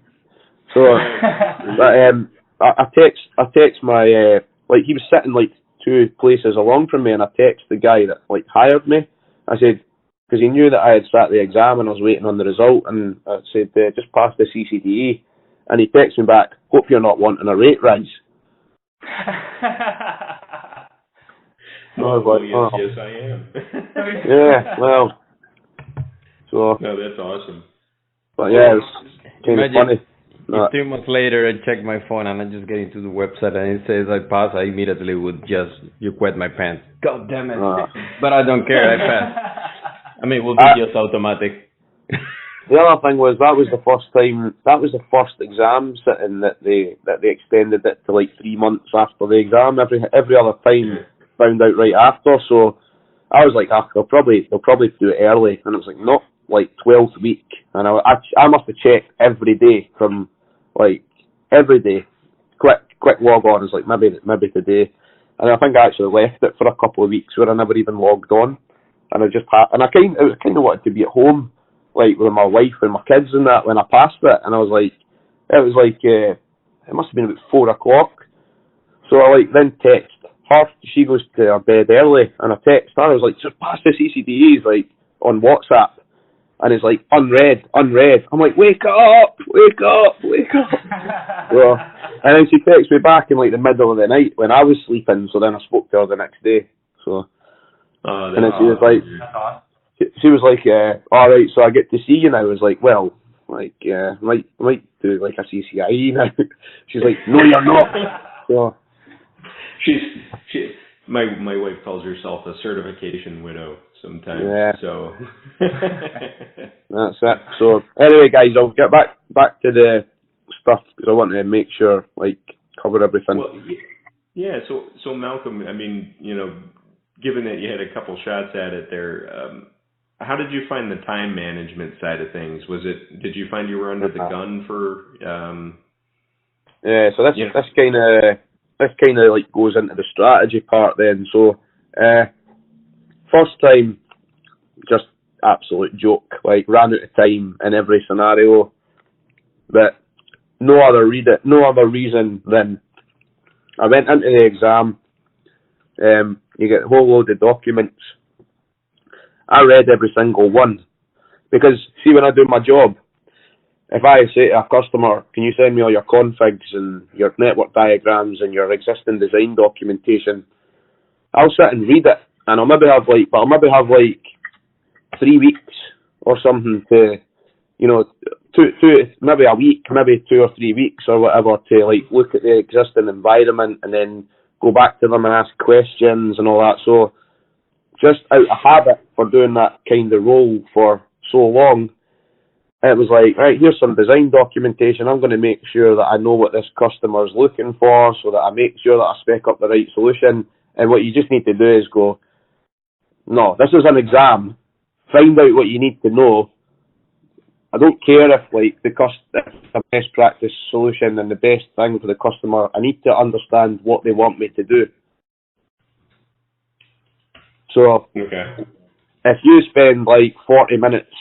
So, I text my like he was sitting like 2 places along from me, and I text the guy that like hired me. I said, because he knew that I had sat the exam and I was waiting on the result, and I said just pass the CCDE, and he texted me back, hope you're not wanting a rate rise. I was like, yes, yes, I am. Yeah, well, so no, that's awesome. But yeah, it was kind of funny. 3 months later, I check my phone and I just get into the website and it says I pass. I immediately would you wet my pants. God damn it! But I don't care. I pass. I mean, it will be just automatic. The other thing was that was the first exam sitting that they extended it to like 3 months after the exam. Every other time found out right after. So I was like, they'll probably do it early, and it was like not like 12th week, and I must have checked every day from like every day, quick log on. It's like maybe today, and I think I actually left it for a couple of weeks where I never even logged on, and I kind of wanted to be at home like with my wife and my kids and that when I passed it, and I was like, it must have been about 4 o'clock, so I like then text her. She goes to her bed early, and I text her. I was like, just pass the CCDEs like on WhatsApp. And it's like, unread. I'm like, wake up. So, and then she texts me back in like the middle of the night when I was sleeping, so then I spoke to her the next day. So, and then she was like, alright, so I get to see you now. I was like, well, like, might do like a CCIE now. She's like, no, you're not. So, my wife calls herself a certification widow sometimes. Yeah. So that's it. So anyway, guys, I'll get back to the stuff because I want to make sure like cover everything. Well, yeah. So Malcolm, I mean, given that you had a couple shots at it there, how did you find the time management side of things? Did you find you were under the gun for? Yeah. So this kind of like goes into the strategy part then. So first time, just absolute joke, like ran out of time in every scenario, but no other reason than I went into the exam. You get a whole load of documents. I read every single one because see, when I do my job, if I say to a customer, can you send me all your configs and your network diagrams and your existing design documentation, I'll sit and read it, and I'll maybe have like 3 weeks or something to, maybe a week, maybe 2 or 3 weeks or whatever to like look at the existing environment and then go back to them and ask questions and all that. So just out of habit for doing that kind of role for so long, it was like, right, here's some design documentation. I'm going to make sure that I know what this customer is looking for so that I make sure that I spec up the right solution. And what you just need to do is go, no, this is an exam. Find out what you need to know. I don't care if like if the best practice solution and the best thing for the customer. I need to understand what they want me to do. So if you spend like 40 minutes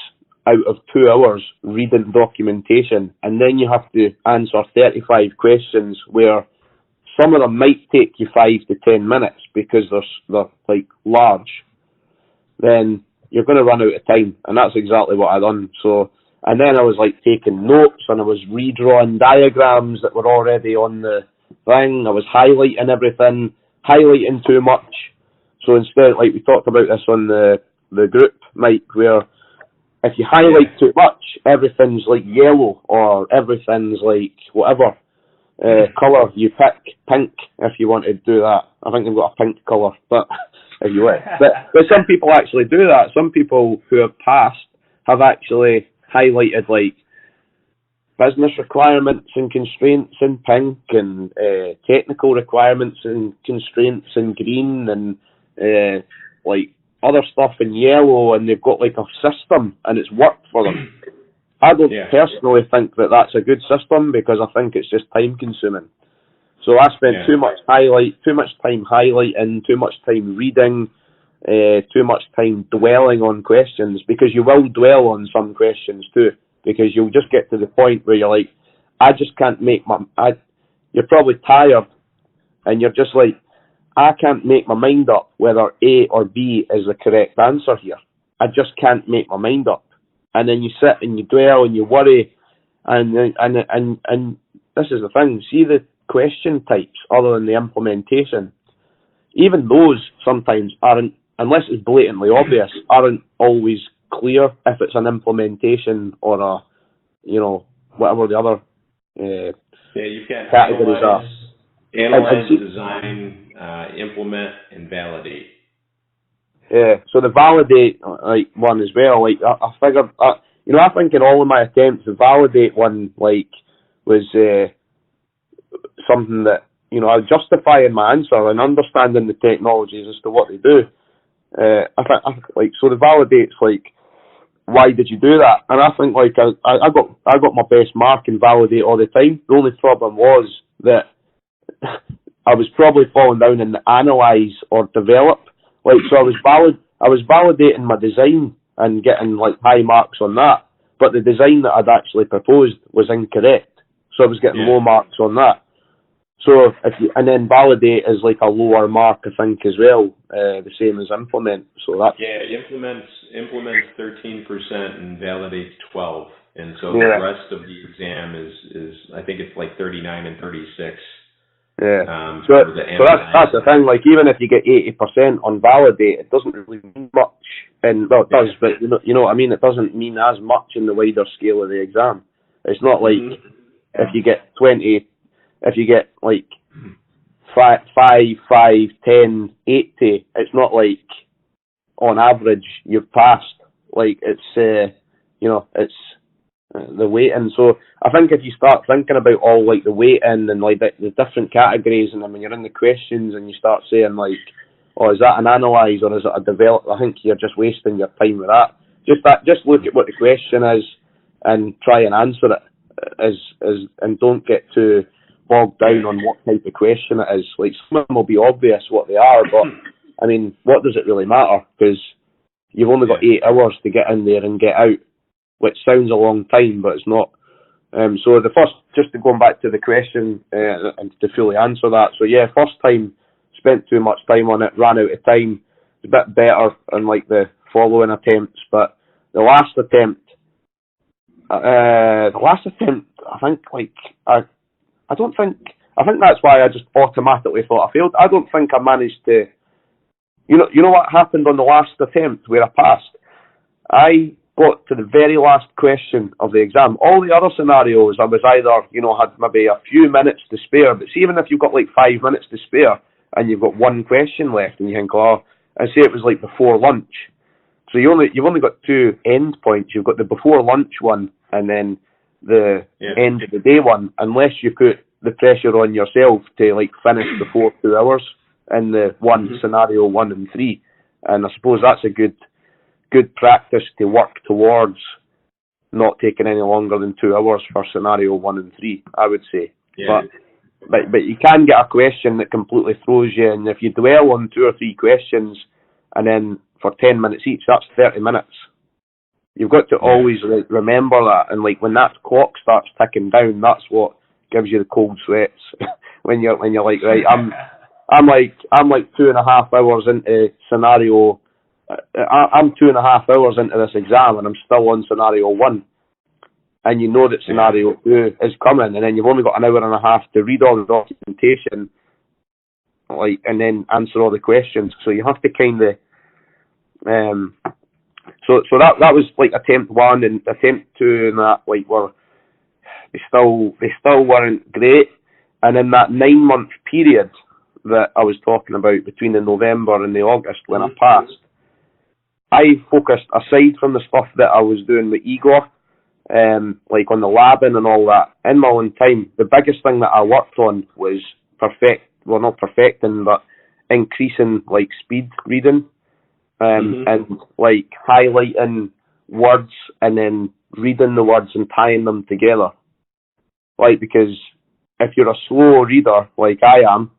out of 2 hours reading documentation, and then you have to answer 35 questions where some of them might take you 5 to 10 minutes because they're like large, then you're going to run out of time, and that's exactly what I done. So, and then I was like taking notes, and I was redrawing diagrams that were already on the thing. I was highlighting everything, highlighting too much. So instead, like we talked about this on the group, Mike, where if you highlight too much, everything's like yellow or everything's like whatever colour you pick. Pink, if you want to do that. I think they've got a pink colour, but if you want. But some people actually do that. Some people who have passed have actually highlighted like business requirements and constraints in pink and technical requirements and constraints in green and like other stuff in yellow, and they've got like a system and it's worked for them. I don't personally think that that's a good system because I think it's just time consuming. So I spent too much time highlighting, too much time reading, too much time dwelling on questions, because you will dwell on some questions too, because you'll just get to the point where you're like, I just can't make you're probably tired, and you're just like, I can't make my mind up whether A or B is the correct answer here. I just can't make my mind up. And then you sit and you dwell and you worry, and this is the thing. See the question types other than the implementation. Even those sometimes aren't, unless it's blatantly obvious, aren't always clear if it's an implementation or a, whatever the other you've got categories are. Analyze, design, implement, and validate. Yeah, so the validate one as well. I figured, I think in all of my attempts, the validate one was something that I justify in my answer and understanding the technologies as to what they do. I think so the validate's why did you do that? And I think I got my best mark in validate all the time. The only problem was that I was probably falling down in the analyze or develop. So I was validating my design and getting high marks on that, but the design that I'd actually proposed was incorrect. So I was getting low marks on that. So and then validate is a lower mark, I think, as well, the same as implement. So that implements 13% and validates 12%, and so the rest of the exam is I think it's 39 and 36. Yeah. So that's the thing. Even if you get 80% on validate, it doesn't really mean much. And well, it does, but you know what I mean. It doesn't mean as much in the wider scale of the exam. It's not if you get 20, if you get 5, 10, 80. It's not on average you've passed. It's it's the weighting. So I think if you start thinking about all the weighting and the different categories, and then when you're in the questions and you start saying is that an analyze or is it a develop? I think you're just wasting your time with that. Just look at what the question is and try and answer it and don't get too bogged down on what type of question it is. Some of them will be obvious what they are, but I mean, what does it really matter? Because you've only got 8 hours to get in there and get out, which sounds a long time, but it's not. So the first, just to go back to the question and to fully answer that. So first time, spent too much time on it, ran out of time. It's a bit better in the following attempts, but the last attempt, I think I think that's why I just automatically thought I failed. I don't think I managed to. You know what happened on the last attempt where I passed? I got to the very last question of the exam. All the other scenarios, I was either, had maybe a few minutes to spare, but see, even if you've got 5 minutes to spare and you've got one question left and you think, and say it was before lunch. So you've only got 2 end points. You've got the before lunch one and then the end of the day one, unless you put the pressure on yourself to finish before 2 hours in the scenario 1 and 3. And I suppose that's a good practice to work towards not taking any longer than 2 hours for scenario 1 and 3, I would say. Yeah. But you can get a question that completely throws you, and if you dwell on 2 or 3 questions and then for 10 minutes each, that's 30 minutes. You've got to always remember that, and when that clock starts ticking down, that's what gives you the cold sweats when you're right, I'm 2.5 hours into scenario. I'm 2.5 hours into this exam and I'm still on scenario 1, and you know that scenario 2 is coming, and then you've only got an hour and a half to read all the documentation, and then answer all the questions. So you have to kind of so that was attempt 1 and attempt 2, and that were they still weren't great. And in that 9-month period that I was talking about between the November and the August when I passed, I focused, aside from the stuff that I was doing with Igor, on the labbing and all that, in my own time, the biggest thing that I worked on was not perfecting, but increasing speed reading, and highlighting words and then reading the words and tying them together. Because if you're a slow reader, like I am,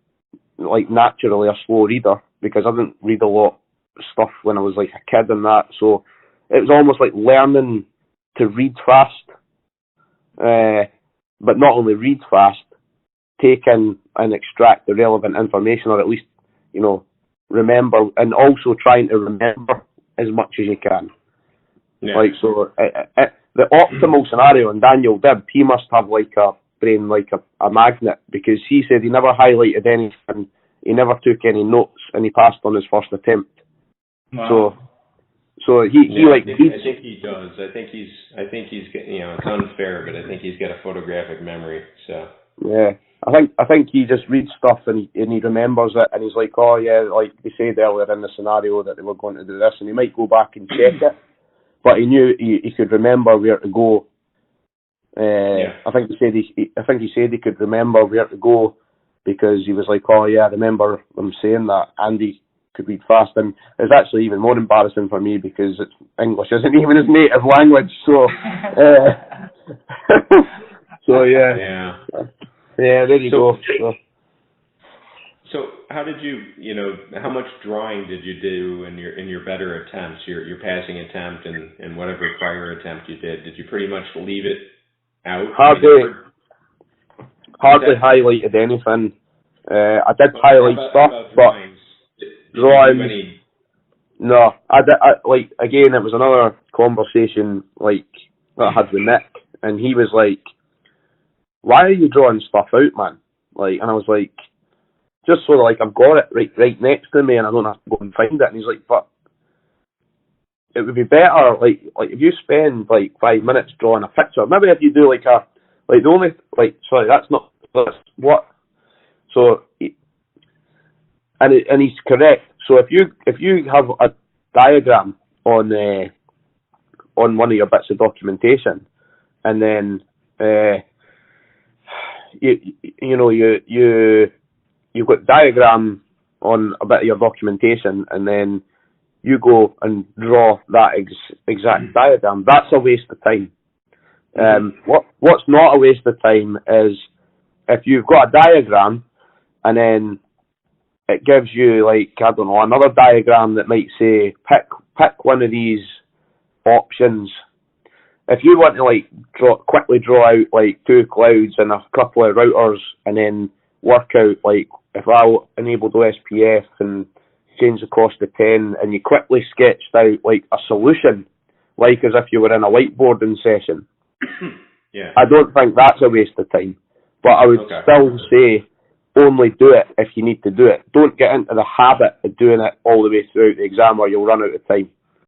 naturally a slow reader, because I didn't read a lot of stuff when I was a kid and that, so it was almost like learning to read fast, but not only read fast, take in and extract the relevant information, or at least, remember, and also trying to remember as much as you can. Yeah. Like, so the optimal scenario, and Daniel Dibb, he must have like a brain like a magnet, because he said he never highlighted anything, he never took any notes, and he passed on his first attempt. Wow. So he I think he does. I think he's it's unfair, but I think he's got a photographic memory. So yeah, I think he just reads stuff and he remembers it, and he's like, oh yeah, like they said earlier in the scenario that they were going to do this, and he might go back and check it, but he knew he could remember where to go. I think he said he could remember where to go, because he was like, oh yeah, I remember him saying that, and he could read fast. And it's actually even more embarrassing for me, because English isn't even his native language. So, so yeah, there you go. So how did how much drawing did you do in your better attempts, your passing attempt and whatever prior attempt you did? Did you pretty much leave it out? Hardly highlighted anything. I did highlight stuff, but drawings. No, I like, again, it was another conversation like that I had with Nick, and he was like, "Why are you drawing stuff out, man?" Like, and I was like, "Just so like I've got it right next to me, and I don't have to go and find it." And he's like, "But it would be better, like if you spend like 5 minutes drawing a picture. Maybe if you do like the only sorry, that's what." So, and he's correct. So if you have a diagram on one of your bits of documentation, and then you've got diagram on a bit of your documentation, and then you go and draw that exact diagram, that's a waste of time. What's not a waste of time is if you've got a diagram, and then it gives you, like, I don't know, another diagram that might say, pick one of these options. If you want to, like, quickly draw out, like, 2 clouds and a couple of routers, and then work out, like, if I enabled OSPF and change the cost to 10, and you quickly sketched out, like, a solution, like as if you were in a whiteboarding session, yeah, I don't think that's a waste of time. But I would still say, only do it if you need to do it. Don't get into the habit of doing it all the way throughout the exam, or you'll run out of time.